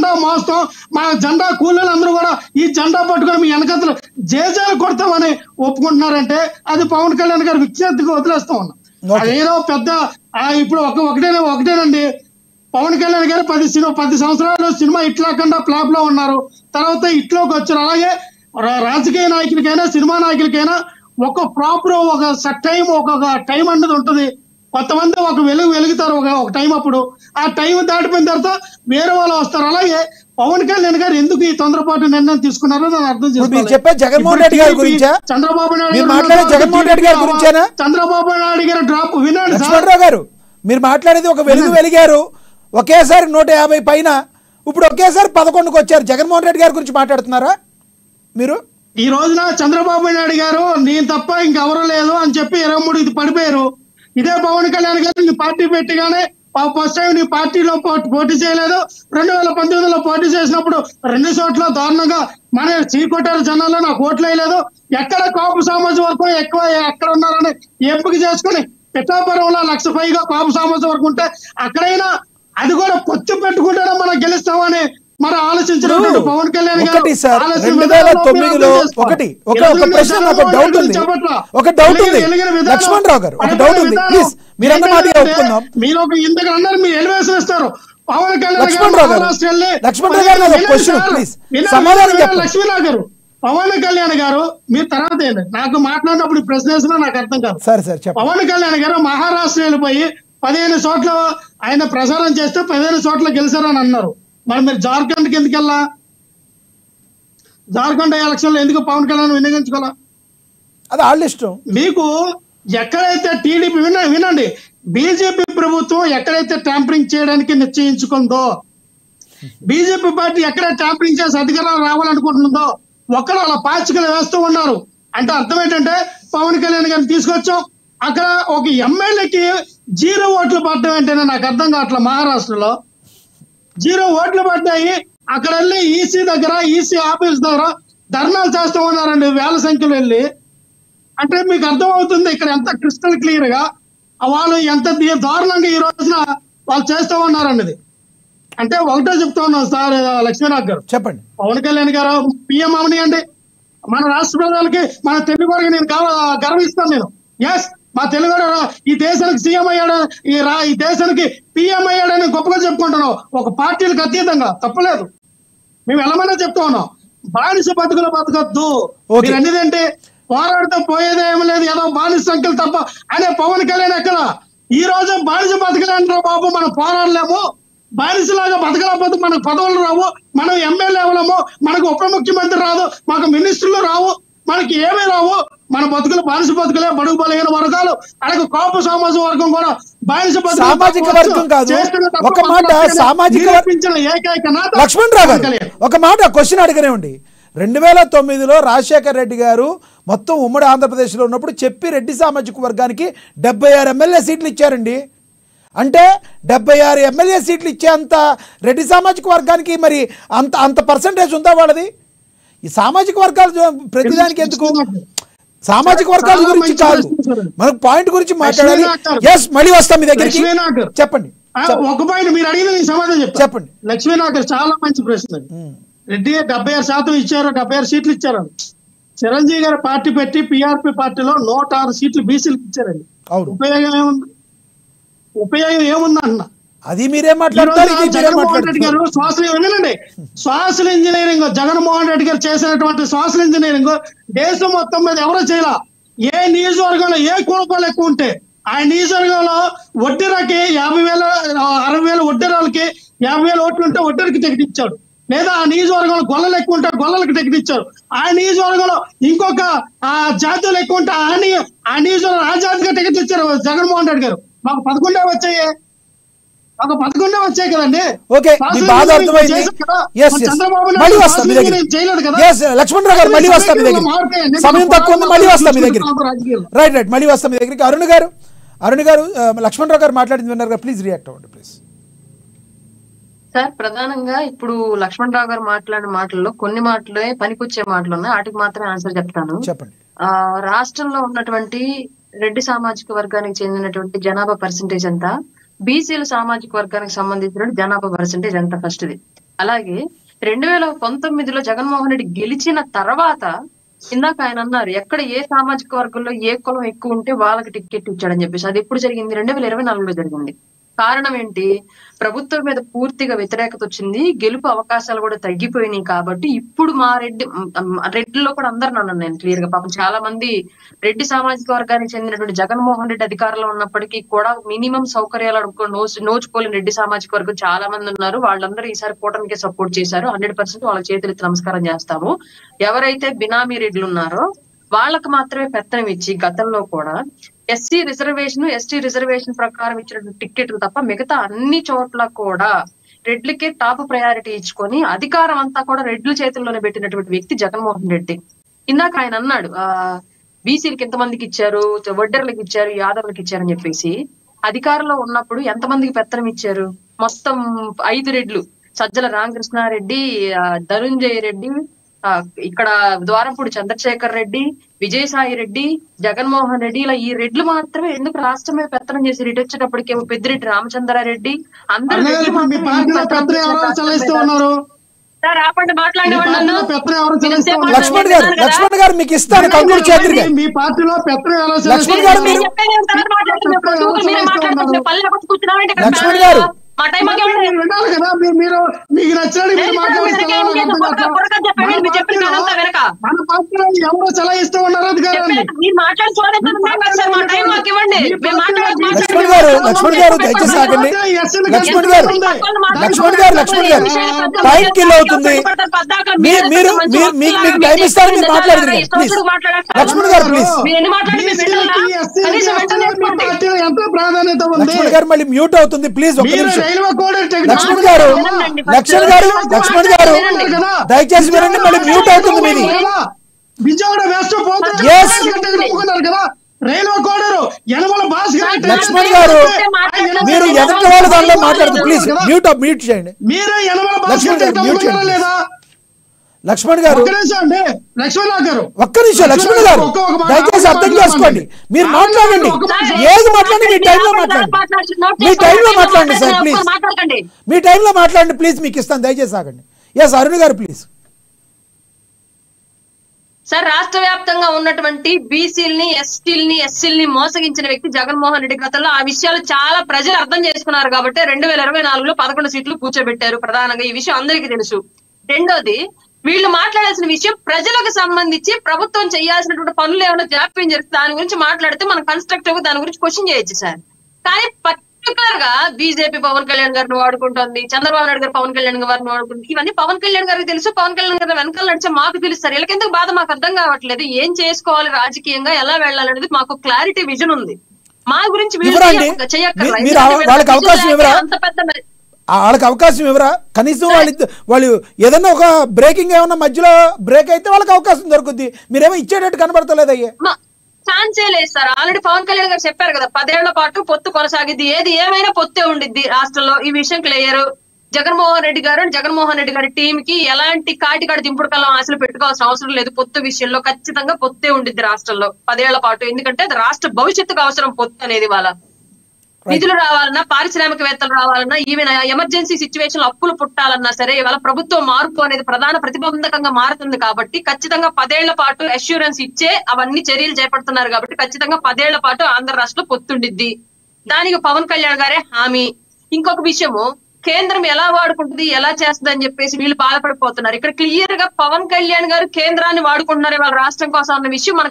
జెండా మోస్తాం, మా జెండా కూలీలు అందరూ కూడా ఈ జెండా పట్టుకొని మీ వెనకతలు జేజేలు కొడతామని ఒప్పుకుంటున్నారంటే అది పవన్ కళ్యాణ్ గారు విజ్ఞప్తిగా వదిలేస్తా ఉన్నాం. అదేదో పెద్ద ఇప్పుడు ఒకటేనండి, పవన్ కళ్యాణ్ గారు 10 సంవత్సరాలు సినిమా హిట్ లేకుండా ఫ్లాప్ లో ఉన్నారు, తర్వాత హిట్లోకి వచ్చారు. అలాగే రాజకీయ నాయకులకైనా సినిమా నాయకులకైనా ఒక ప్రాపర్ ఒక టైం అన్నది ఉంటుంది. కొంతమంది ఒక వెలుగుతారు ఒక టైం, అప్పుడు ఆ టైం దాటిపోయిన తర్వాత వేరే వాళ్ళు వస్తారు. అలాగే పవన్ కళ్యాణ్ గారు ఎందుకు ఈ తొందరపాటు నిర్ణయం తీసుకున్నారో దాన్ని అర్థం చేసుకోవాలి. జగన్మోహన్ రెడ్డి గారి గురించి చంద్రబాబు నాయుడు గారు డ్రాప్ వినండి. లక్ష్మణరావు గారు మీరు మాట్లాడేది ఒక వెలిగారు, ఒకేసారి 150 పైన, ఇప్పుడు ఒకేసారి 11కి వచ్చారు. జగన్మోహన్ రెడ్డి గారి గురించి మాట్లాడుతున్నారా మీరు? ఈ రోజున చంద్రబాబు నాయుడు గారు నేను తప్ప ఇంకెవరూ లేదు అని చెప్పి 23 పడిపోయారు. ఇదే పవన్ కళ్యాణ్ గారు నీ పార్టీ పెట్టిగానే ఫస్ట్ టైం నీ పార్టీలో పోటీ చేయలేదు. 2019లో పోటీ చేసినప్పుడు 2 చోట్ల దారుణంగా మన చీకొట్టారు జనాల్లో, నాకు ఓట్లు వేయలేదు. ఎక్కడ కాపు సామాజిక వర్గం ఎక్కువ ఎక్కడ ఉన్నారని ఎంపిక చేసుకుని పిఠాపురంలో 1,00,000 పైగా కాపు సామాజిక వర్గం ఉంటే అక్కడైనా అది కూడా పొత్తు పెట్టుకుంటేనే మనం గెలుస్తామని మరి ఆలోచించినటువంటి పవన్ కళ్యాణ్ గారు 2009లో ఒక ప్రశ్న, ఒక డౌట్ ఉంది లక్ష్మణరావు గారు, ఒక డౌట్ ఉంది ప్లీజ్ మీరన్న మాట ఒప్పుకుందాం. మీరు ఒక ఇంతకు అన్నారు, మీరు ఎలివేషన్ ఇస్తారు. పవన్ కళ్యాణ్ లక్ష్మణరావు గారు సమాధానం చెప్పండి. లక్ష్మీరావు గారు, పవన్ కళ్యాణ్ గారు మీరు తర్వాత నాకు మాట్లాడినప్పుడు ప్రశ్న వేసినా నాకు అర్థం కాదు. పవన్ కళ్యాణ్ గారు మహారాష్ట్ర వెళ్ళిపోయి 15 చోట్ల ఆయన ప్రచారం చేస్తే 15 చోట్ల గెలిచారని అన్నారు. మరి మీరు జార్ఖండ్కి ఎందుకు వెళ్ళా? జార్ఖండ్ ఎలక్షన్ లో ఎందుకు పవన్ కళ్యాణ్ వినియోగించుకోవాలా? అది వాళ్ళ ఇష్టం. మీకు ఎక్కడైతే టీడీపీ వినండి, బీజేపీ ప్రభుత్వం ఎక్కడైతే ట్యాంపరింగ్ చేయడానికి నిశ్చయించుకుందో, బీజేపీ పార్టీ ఎక్కడ ట్యాంపరింగ్ చేసి అధికారాలు రావాలనుకుంటుందో ఒక్కడ అలా పాచికలు వేస్తూ ఉన్నారు. అంటే అర్థం ఏంటంటే పవన్ కళ్యాణ్ గారిని తీసుకొచ్చాం, అక్కడ ఒక ఎమ్మెల్యేకి 0 ఓట్లు పడడం ఏంటనే నాకు అర్థం కావట్లే. మహారాష్ట్రలో 0 ఓట్లు పడ్డాయి. అక్కడ వెళ్ళి ఈసీ దగ్గర, ఈసీ ఆఫీస్ దగ్గర ధర్నాలు చేస్తూ ఉన్నారండి వేల సంఖ్యలో వెళ్ళి. అంటే మీకు అర్థం అవుతుంది ఇక్కడ ఎంత క్రిస్టల్ క్లియర్ గా వాళ్ళు ఎంత దారుణంగా ఈ రోజున వాళ్ళు చేస్తూ ఉన్నారన్నది. అంటే ఒకటే చెప్తా ఉన్నాం సార్ లక్ష్మీనాథ్ గారు, చెప్పండి. పవన్ కళ్యాణ్ గారు పిఎం అవనియండి, మన రాష్ట్ర ప్రజలకి మన తెలుగు వారికి నేను గర్విస్తాను. నేను ఎస్ మా తెలుగు ఈ దేశానికి సీఎం అయ్యాడు, ఈ దేశానికి పిఎం అయ్యాడని గొప్పగా చెప్పుకుంటున్నాం. ఒక పార్టీలకు అతీతంగా తప్పలేదు, మేము ఎలామైనా చెప్తా ఉన్నాం. బానిస బతుకులు బతకద్దు మీరు అన్నిదంటే పోరాడితే పోయేదే ఏమి లేదు, ఏదో బానిస సంఖ్యలు తప్ప అనే పవన్ కళ్యాణ్ ఎక్కడ ఈ రోజు బానిస బతకలేంటారు బాబు. మనం పోరాడలేము, బానిసలాగా బతకలేకపోతే మనకు పదవులు రావు, మనం ఎమ్మెల్యే అవ్వలేము, మనకు ఉప ముఖ్యమంత్రి రాదు, మాకు మినిస్టర్లు రావు, మనకి ఏమీ రావు. మన బతుకులు బానిస బతుకులే. బడుగు బలహీన వర్గాలు అలాగే కాపు సామాజిక వర్గం కూడా బానిస సామాజిక వర్గం కాదు. ఒక మాట సామాజిక లక్ష్మణరావు గారు ఒక మాట క్వశ్చన్ అడగనివ్వండి. 2009లో రాజశేఖర్ రెడ్డి గారు మొత్తం ఉమ్మడి ఆంధ్రప్రదేశ్లో ఉన్నప్పుడు చెప్పి రెడ్డి సామాజిక వర్గానికి 76 ఎమ్మెల్యే సీట్లు ఇచ్చారండి. అంటే 76 ఎమ్మెల్యే సీట్లు ఇచ్చేంత రెడ్డి సామాజిక వర్గానికి మరి అంత పర్సంటేజ్ ఉందా వాళ్ళది? ఈ సామాజిక వర్గాలు ప్రతిదానికి ఎందుకు? సామాజిక వర్గాల గురించి కాదు, మనకు పాయింట్ గురించి మాట్లాడాలి. ఎస్ మళ్ళీ వస్తాం మీ దగ్గరికి. చెప్పండి. ఒక పాయింట్ మీరు అడిగిన సమాధానం చెప్పండి. లక్ష్మీనాథ్ గారు చాలా మంచి ప్రశ్న. రెడ్డి 76% ఇచ్చారు, 76 సీట్లు ఇచ్చారు. చిరంజీవి గారు పార్టీ పెట్టి పిఆర్పి పార్టీలో 106 సీట్లు బీసీలకు ఇచ్చారండి. ఉపయోగం ఏముంది? ఉపయోగం ఏముంది అన్న అది మీరేం మాట్లాడతారు? జగన్మోహన్ రెడ్డి గారు సోషల్ ఇంజనీరింగ్ జగన్మోహన్ రెడ్డి గారు చేసినటువంటి సోషల్ ఇంజనీరింగ్ దేశం మొత్తం మీద ఎవరో చేయాల. ఏ నియోజకవర్గంలో ఏ కుటుంబాలు ఎక్కువ ఉంటే ఆ నియోజకవర్గంలో వడ్డీరాకి 50,000 60,000 వడ్డీరాలకి 50,000 ఓట్లు ఉంటే వడ్డీరికి టికెట్ ఇచ్చాడు. లేదా ఆ నియోజకవర్గంలో గొల్లలు ఎక్కువ ఉంటే గొల్లలకి టికెట్ ఇచ్చారు. ఆ నియోజకవర్గంలో ఇంకొక జాతులు ఎక్కువ ఉంటే ఆ నియోజకవర్గం ఆ జాతిగా టికెట్ ఇచ్చారు జగన్మోహన్ రెడ్డి గారు. మాకు 11 వచ్చాయి, మాకు 11 వచ్చాయి కదండి. లక్ష్మణరావు గారు మళ్ళీ వస్తాం మీ దగ్గర, సమయం తక్కువ ఉంది, మళ్ళీ వస్తాం మీ దగ్గర. రైట్ మళ్ళీ వస్తాం మీ దగ్గరికి. అరుణ్ గారు లక్ష్మణరావు గారు మాట్లాడింది విన్నారు కదా, ప్లీజ్ రియాక్ట్ అవ్వండి ప్లీజ్. సార్ ప్రధానంగా ఇప్పుడు లక్ష్మణరావు గారు మాట్లాడిన మాటల్లో కొన్ని మాటలే పనికొచ్చే మాటలు ఉన్నాయి, వాటికి మాత్రమే ఆన్సర్ చెప్తాను. చెప్పండి. రాష్ట్రంలో ఉన్నటువంటి రెడ్డి సామాజిక వర్గానికి చెందినటువంటి జనాభా పర్సెంటేజ్ ఎంత, బీసీల సామాజిక వర్గానికి సంబంధించిన జనాభా పర్సెంటేజ్ ఎంత? ఫస్ట్ది అలాగే 2019లో జగన్మోహన్ రెడ్డి గెలిచిన తర్వాత ఇందాక ఆయన అన్నారు ఎక్కడ ఏ సామాజిక వర్గంలో ఏ కులం ఎక్కువ ఉంటే వాళ్ళకి టికెట్ ఇచ్చాడని చెప్పేసి. అది ఎప్పుడు జరిగింది? 2024లో జరిగింది. కారణం ఏంటి? ప్రభుత్వం మీద పూర్తిగా వ్యతిరేకత వచ్చింది, గెలుపు అవకాశాలు కూడా తగ్గిపోయినాయి. కాబట్టి ఇప్పుడు మా రెడ్డిలో కూడా అందరు నన్ను నేను క్లియర్ గా పాపం చాలా మంది రెడ్డి సామాజిక వర్గానికి చెందినటువంటి జగన్మోహన్ రెడ్డి అధికారంలో ఉన్నప్పటికీ కూడా మినిమం సౌకర్యాలు నోచుకోలేని రెడ్డి సామాజిక వర్గం చాలా మంది ఉన్నారు. వాళ్ళందరూ ఈసారి కూటమికే సపోర్ట్ చేశారు. 100% వాళ్ళ చేతులెత్తి నమస్కారం చేస్తాము. ఎవరైతే బినామీ రెడ్లు ఉన్నారో వాళ్ళకు మాత్రమే పెత్తనం ఇచ్చి గతంలో కూడా ఎస్సీ రిజర్వేషన్, ఎస్టీ రిజర్వేషన్ ప్రకారం ఇచ్చినటువంటి టికెట్లు తప్ప మిగతా అన్ని చోట్ల కూడా రెడ్లకే టాప్ ప్రయారిటీ ఇచ్చుకొని అధికారం అంతా కూడా రెడ్ల చేతుల్లోనే పెట్టినటువంటి వ్యక్తి జగన్మోహన్ రెడ్డి. ఇందాక ఆయన అన్నాడు బీసీలకి ఎంతమందికి ఇచ్చారు, వడ్డర్లకు ఇచ్చారు, యాదవులకు ఇచ్చారని చెప్పేసి. అధికారంలో ఉన్నప్పుడు ఎంతమందికి పెత్తనం ఇచ్చారు? మొత్తం 5 రెడ్లు, సజ్జల రామకృష్ణారెడ్డి, ధనుంజయ రెడ్డి, ఇక్కడ ద్వారంపూడి చంద్రశేఖర్ రెడ్డి, విజయసాయి రెడ్డి, జగన్మోహన్ రెడ్డి, ఇలా ఈ రెడ్లు మాత్రమే ఎందుకు రాష్ట్రం మీద పెత్తనం చేసి ఇటు వచ్చేటప్పటికేమో పెద్దిరెడ్డి రామచంద్రారెడ్డి అందరూ సార్ ఆపండి మాట్లాడేవాళ్ళు. లక్ష్మణ్ గారు మీకు ఇస్తాను కంక్లూడ్ చేద్దరు. మీ పార్టీలో లక్ష్మణ్ గారు మీరు లక్ష్మణ్ గారు మా టైం వినాలి కదా. మీరు మీకు నచ్చినట్టు మన పార్టీలో ఎవరో చలాయిస్తూ ఉన్నారు అధికారాన్ని. లక్ష్మణ్ గారు దయచేసి ఆగండి. లక్ష్మణ్ గారు టైం కిల్ అవుతుంది. మీరు మీకు టైం ఇస్తారు, మీరు మాట్లాడదు ప్లీజ్. లక్ష్మణ్ గారు ప్లీజ్. ఎంతో ప్రాధాన్యత ఉంది. లక్ష్మణ్ గారు మళ్ళీ మ్యూట్ అవుతుంది ప్లీజ్ ఒక్క నిమిషం. లక్ష్మణ్ గారు దయచేసి వినండి, మళ్ళీ మ్యూట్ అవుతుంది మీది. విజయవాడ వెస్ట్ పోతున్నారు కదా రైల్వే కోడరు యనమల భాస్ గారు. లక్ష్మణ్ గారు మీరు ఎదుటి వాళ్ళ దానిలో మాట్లాడుతూ ప్లీజ్ మ్యూట్ చేయండి. మీరు యనమల భాస్ గారు లేదా? లక్ష్మణ్ గారు ఒక్క నిమిషం లక్ష్మణ్ గారు దయచేసి అర్థం చేసుకోండి. మీరు మాట్లాడండి, ఏది మాట్లాడండి మీ టైంలో మాట్లాడండి. మీ టైంలో మాట్లాడండి సార్ ప్లీజ్. మీ టైంలో మాట్లాడండి ప్లీజ్, మీకు ఇస్తాను దయచేసి ఆగండి. ఎస్ అరుణ్ గారు ప్లీజ్. సార్ రాష్ట్ర వ్యాప్తంగా ఉన్నటువంటి బీసీలని, ఎస్టీలని, ఎస్సీలని మోసగించిన వ్యక్తి జగన్మోహన్ రెడ్డి. గతంలో ఆ విషయాలు చాలా ప్రజలు అర్థం చేసుకున్నారు కాబట్టి 2024లో 11 సీట్లు కూర్చోబెట్టారు. ప్రధానంగా ఈ విషయం అందరికీ తెలుసు. రెండోది, వీళ్ళు మాట్లాడాల్సిన విషయం ప్రజలకు సంబంధించి ప్రభుత్వం చేయాల్సినటువంటి పనులు ఏమైనా జాప్యం జరిగితే దాని గురించి మాట్లాడితే మనం కన్స్ట్రక్టివ్ గా దాని గురించి క్వశ్చన్ చేయొచ్చు సార్. కానీ పర్టికులర్ గా బీజేపీ పవన్ కళ్యాణ్ గారిని వాడుకుంటుంది, చంద్రబాబు నాయుడు గారు పవన్ కళ్యాణ్ గారిని వాడుకుంటుంది. ఇవన్నీ పవన్ కళ్యాణ్ గారికి తెలుసు, పవన్ కళ్యాణ్ గారు వెనకాల నడిచే మాకు తెలుస్తారు. వీళ్ళకెందుకు బాధ మాకు అర్థం కావట్లేదు. ఏం చేసుకోవాలి రాజకీయంగా, ఎలా వెళ్ళాలనేది మాకు క్లారిటీ విజన్ ఉంది. మా గురించి అంత పెద్ద వాళ్ళకి అవకాశం ఇవ్వరా? కనీసం వాళ్ళు ఏదన్నా ఒక బ్రేకింగ్ ఏమన్నా మధ్యలో బ్రేక్ అయితే వాళ్ళకి అవకాశం దొరుకుద్ది. మీరేమో ఇచ్చేటట్టు కనబడతలేదు. అయ్యే ఛాన్సే లేదు సార్. ఆల్రెడీ పవన్ కళ్యాణ్ గారు చెప్పారు కదా 10 ఏళ్ల పాటు పొత్తు కొనసాగిద్ది, ఏది ఏమైనా పొత్తే ఉండిద్ది రాష్ట్రంలో. ఈ విషయం క్లియర్. జగన్మోహన్ రెడ్డి గారి టీం కి ఎలాంటి కాటికాడి దింపుడు కలం ఆశలు పెట్టుకోవాల్సిన అవసరం లేదు. పొత్తు విషయంలో ఖచ్చితంగా పొత్తే ఉండిద్ది రాష్ట్రంలో 10 ఏళ్ల పాటు. ఎందుకంటే అది రాష్ట్ర భవిష్యత్తుకు అవసరం పొత్తు అనేది. వాళ్ళ నిధులు రావాలన్నా, పారిశ్రామికవేత్తలు రావాలన్నా, ఈవెన్ ఎమర్జెన్సీ సిచ్యువేషన్ అప్పులు పుట్టాలన్నా సరే ఇవాళ ప్రభుత్వం మార్పు అనేది ప్రధాన ప్రతిబంధకంగా మారుతుంది. కాబట్టి ఖచ్చితంగా 10 ఏళ్ల పాటు అష్యూరెన్స్ ఇచ్చే అవన్నీ చర్యలు చేపడుతున్నారు. కాబట్టి ఖచ్చితంగా 10 ఏళ్ల పాటు ఆంధ్ర రాష్ట్రంలో పొత్తుండిద్ది. దానికి పవన్ కళ్యాణ్ గారే హామీ. ఇంకొక విషయము, కేంద్రం ఎలా వాడుకుంటుంది, ఎలా చేస్తుంది అని చెప్పేసి వీళ్ళు బాధపడిపోతున్నారు. ఇక్కడ క్లియర్ గా పవన్ కళ్యాణ్ గారు కేంద్రాన్ని వాడుకుంటున్నారు వాళ్ళ రాష్ట్రం కోసం అన్న విషయం మనకు